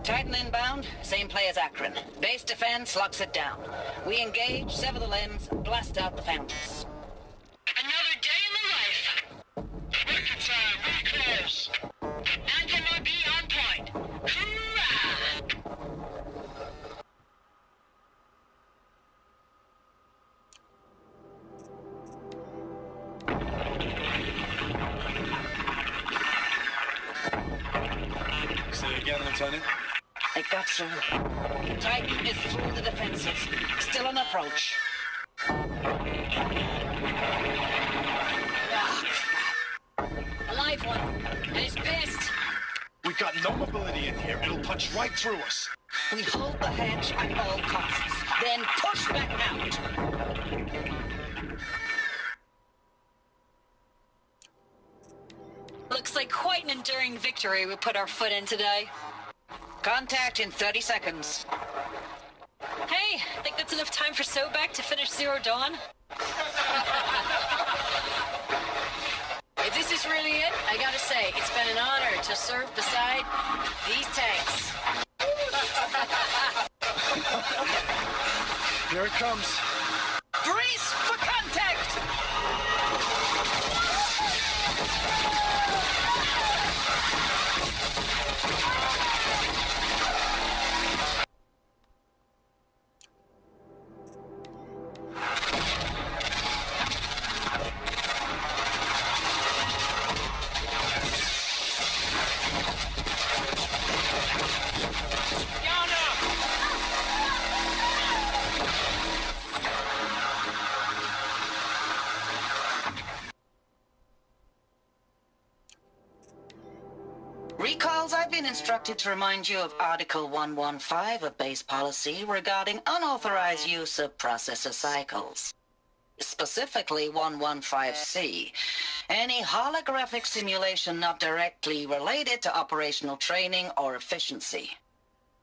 Titan inbound, same play as Akron. Base defense locks it down. We engage, sever the limbs, blast out the foundries. Another day in the life. Record time, reclose. MMORPG on point. Hoorah! Say again, Lieutenant. It got through. Titan is through the defenses. Still on approach. A live one. And he's pissed. We've got no mobility in here. It'll punch right through us. We hold the hedge at all costs, then push back out. Looks like quite an enduring victory we put our foot in today. Contact in 30 seconds. Hey, think that's enough time for Sobek to finish Zero Dawn? If this is really it, I gotta say, it's been an honor to serve beside these tanks. Here it comes. Brace for contact! Recalls, I've been instructed to remind you of Article 115 of base policy regarding unauthorized use of processor cycles. Specifically 115C, any holographic simulation not directly related to operational training or efficiency.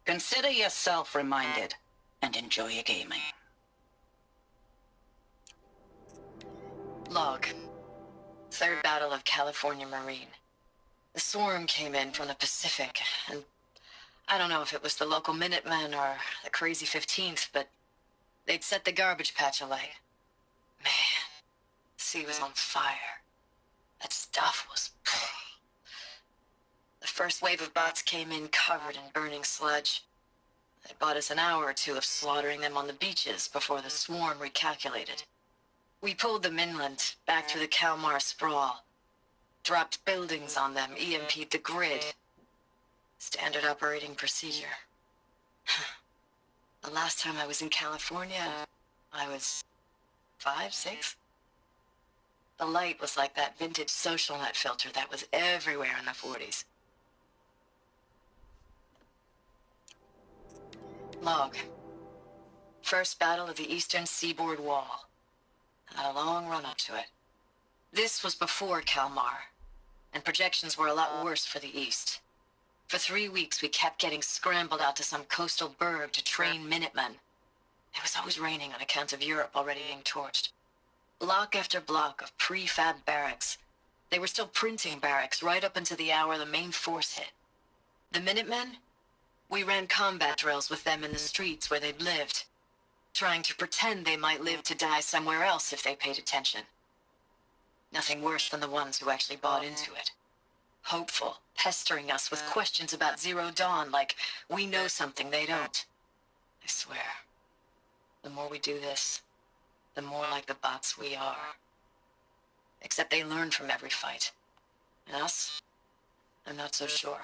Consider yourself reminded and enjoy your gaming. Log. Third Battle of California Marine. The swarm came in from the Pacific, and I don't know if it was the local Minutemen or the crazy 15th, but they'd set the garbage patch alight. Man, the sea was on fire. That stuff was... The first wave of bots came in covered in burning sludge. They bought us an hour or two of slaughtering them on the beaches before the swarm recalculated. We pulled them inland, back through the Kalmar sprawl. Dropped buildings on them, EMP'd the grid. Standard operating procedure. The last time I was in California, I was 5, 6? The light was like that vintage social net filter that was everywhere in the 40s. Log. First battle of the Eastern Seaboard Wall. Had a long run up to it. This was before Kalmar, and projections were a lot worse for the East. For 3 weeks, we kept getting scrambled out to some coastal burg to train Minutemen. It was always raining on account of Europe already being torched. Block after block of prefab barracks. They were still printing barracks right up until the hour the main force hit. The Minutemen? We ran combat drills with them in the streets where they'd lived, trying to pretend they might live to die somewhere else if they paid attention. Nothing worse than the ones who actually bought into it. Hopeful, pestering us with questions about Zero Dawn like we know something they don't. I swear, the more we do this, the more like the bots we are. Except they learn from every fight. And us? I'm not so sure.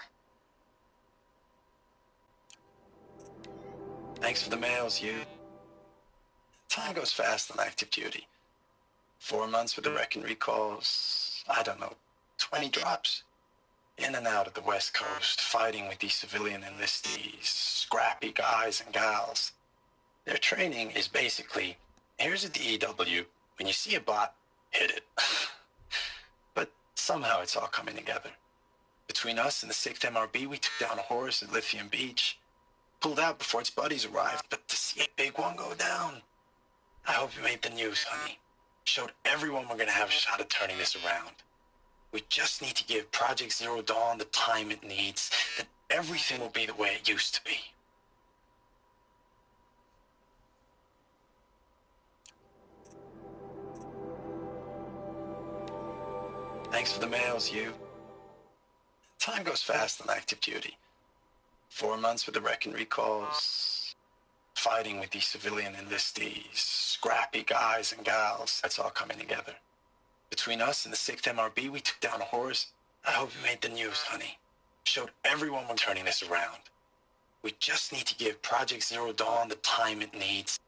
Thanks for the mails, you. Time goes fast on active duty. 4 months with the wreck and recalls, I don't know, 20 drops. In and out of the West Coast, fighting with these civilian enlistees, scrappy guys and gals. Their training is basically, here's a DEW, when you see a bot, hit it. But somehow it's all coming together. Between us and the 6th MRB, we took down a horse at Lithium Beach. Pulled out before its buddies arrived, but to see a big one go down. I hope you made the news, honey. Showed everyone we're gonna have a shot at turning this around. We just need to give Project Zero Dawn the time it needs, the everything will be the way it used to be. Thanks for the mails, you. Time goes fast on active duty. 4 months with the wreck and recalls, fighting with these civilian enlistees, scrappy guys and gals. That's all coming together. Between us and the 6th MRB, we took down a horse. I hope you made the news, honey. Showed everyone we're turning this around. We just need to give Project Zero Dawn the time it needs.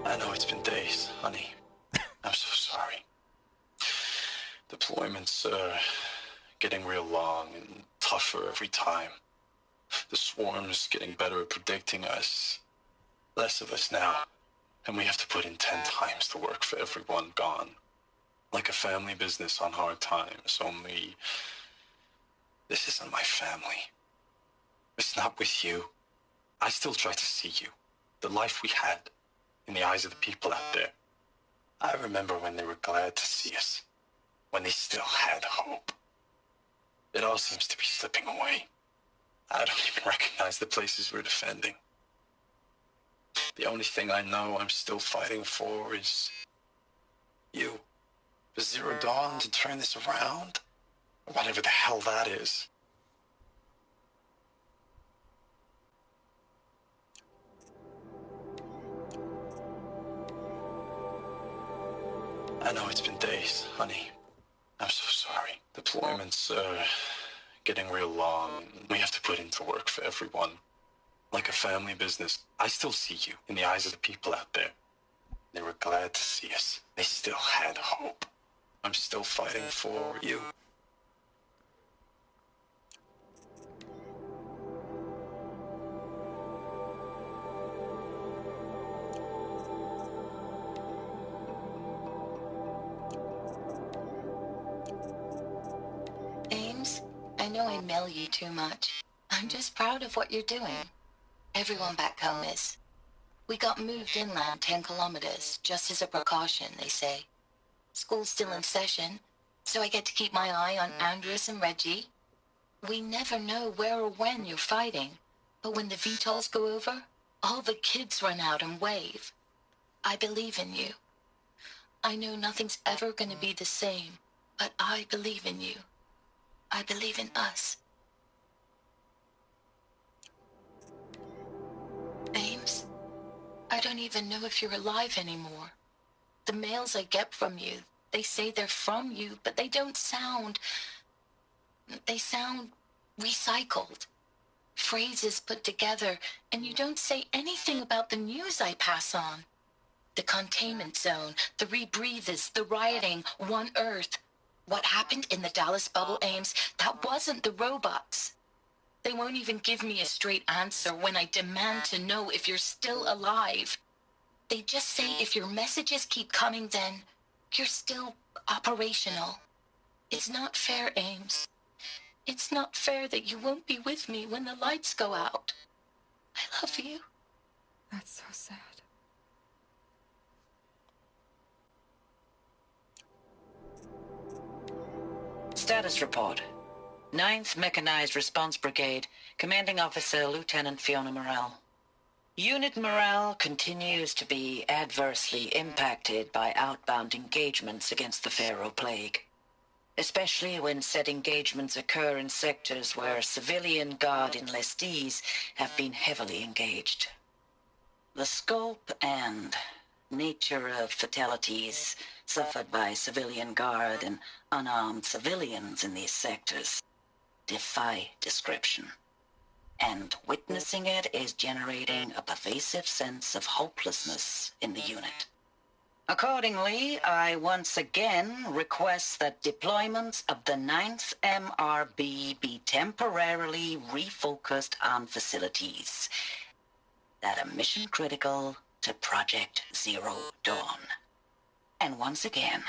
I know it's been days, honey. I'm so sorry. Deployments are getting real long and tougher every time. The swarm's getting better at predicting us. Less of us now. And we have to put in 10 times the work for everyone gone. Like a family business on hard times, only this isn't my family. It's not with you. I still try to see you, the life we had, in the eyes of the people out there. I remember when they were glad to see us, when they still had hope. It all seems to be slipping away. I don't even recognize the places we're defending. The only thing I know I'm still fighting for is you. For Zero Dawn to turn this around, or whatever the hell that is. I know it's been days, honey. I'm so sorry. Deployments are getting real long. We have to put into work for everyone. Like a family business. I still see you in the eyes of the people out there. They were glad to see us. They still had hope. I'm still fighting for you. Ames, I know I mail you too much. I'm just proud of what you're doing. Everyone back home is. We got moved inland 10 kilometers, just as a precaution, they say. School's still in session, so I get to keep my eye on Andrews and Reggie. We never know where or when you're fighting, but when the VTOLs go over, all the kids run out and wave. I believe in you. I know nothing's ever gonna be the same, but I believe in you. I believe in us. Ames, I don't even know if you're alive anymore. The mails I get from you, they say they're from you, but they don't sound... They sound recycled. Phrases put together, and you don't say anything about the news I pass on. The containment zone, the rebreathers, the rioting, One Earth. What happened in the Dallas bubble, Ames, that wasn't the robots. They won't even give me a straight answer when I demand to know if you're still alive. They just say if your messages keep coming, then you're still operational. It's not fair, Ames. It's not fair that you won't be with me when the lights go out. I love you. That's so sad. Status report. 9th Mechanized Response Brigade, Commanding Officer Lieutenant Fiona Morrell. Unit morale continues to be adversely impacted by outbound engagements against the Pharaoh Plague, especially when said engagements occur in sectors where civilian Guard enlistees have been heavily engaged. The scope and nature of fatalities suffered by civilian Guard and unarmed civilians in these sectors defy description. And witnessing it is generating a pervasive sense of hopelessness in the unit. Accordingly, I once again request that deployments of the 9th MRB be temporarily refocused on facilities that are mission critical to Project Zero Dawn. And once again,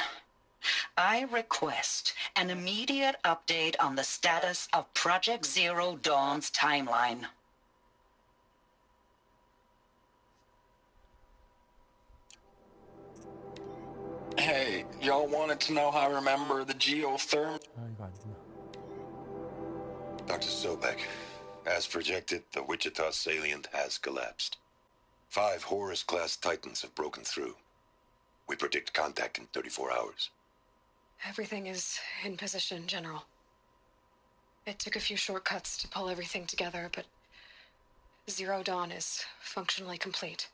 I request an immediate update on the status of Project Zero Dawn's timeline. Hey, y'all wanted to know how I remember the geotherm? 아 이거 안 되나? Dr. Sobek, as projected, the Wichita salient has collapsed. 5 Horus-class Titans have broken through. We predict contact in 34 hours. Everything is in position, General. It took a few shortcuts to pull everything together, but Zero Dawn is functionally complete.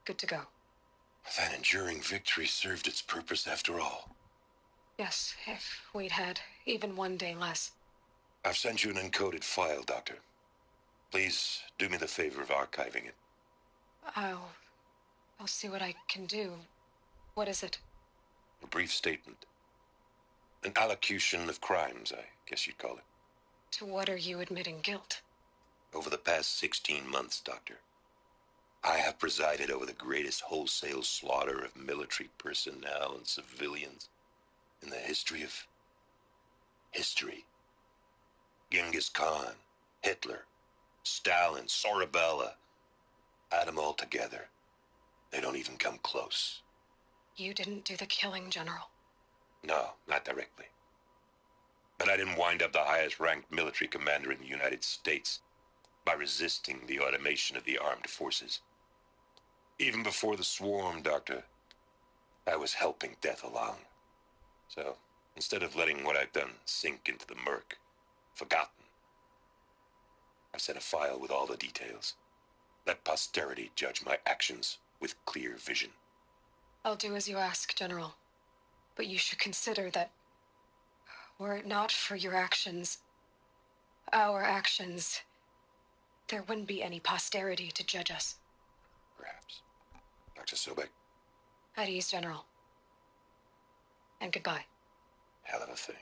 Good to go. That enduring victory served its purpose after all. Yes, if we'd had even one day less. I've sent you an encoded file, Doctor. Please do me the favor of archiving it. I'll see what I can do. What is it? A brief statement. An allocution of crimes, I guess you'd call it. To what are you admitting guilt? Over the past 16 months, Doctor, I have presided over the greatest wholesale slaughter of military personnel and civilians in the history of history. Genghis Khan, Hitler, Stalin, Sorabella, add them all together. They don't even come close. You didn't do the killing, General. No, not directly. But I didn't wind up the highest-ranked military commander in the United States by resisting the automation of the armed forces. Even before the swarm, Doctor, I was helping death along. So, instead of letting what I've done sink into the murk, forgotten, I've sent a file with all the details. Let posterity judge my actions with clear vision. I'll do as you ask, General. But you should consider that were it not for your actions, our actions, there wouldn't be any posterity to judge us. Perhaps. Dr. Sobek? At ease, General. And goodbye. Hell of a thing.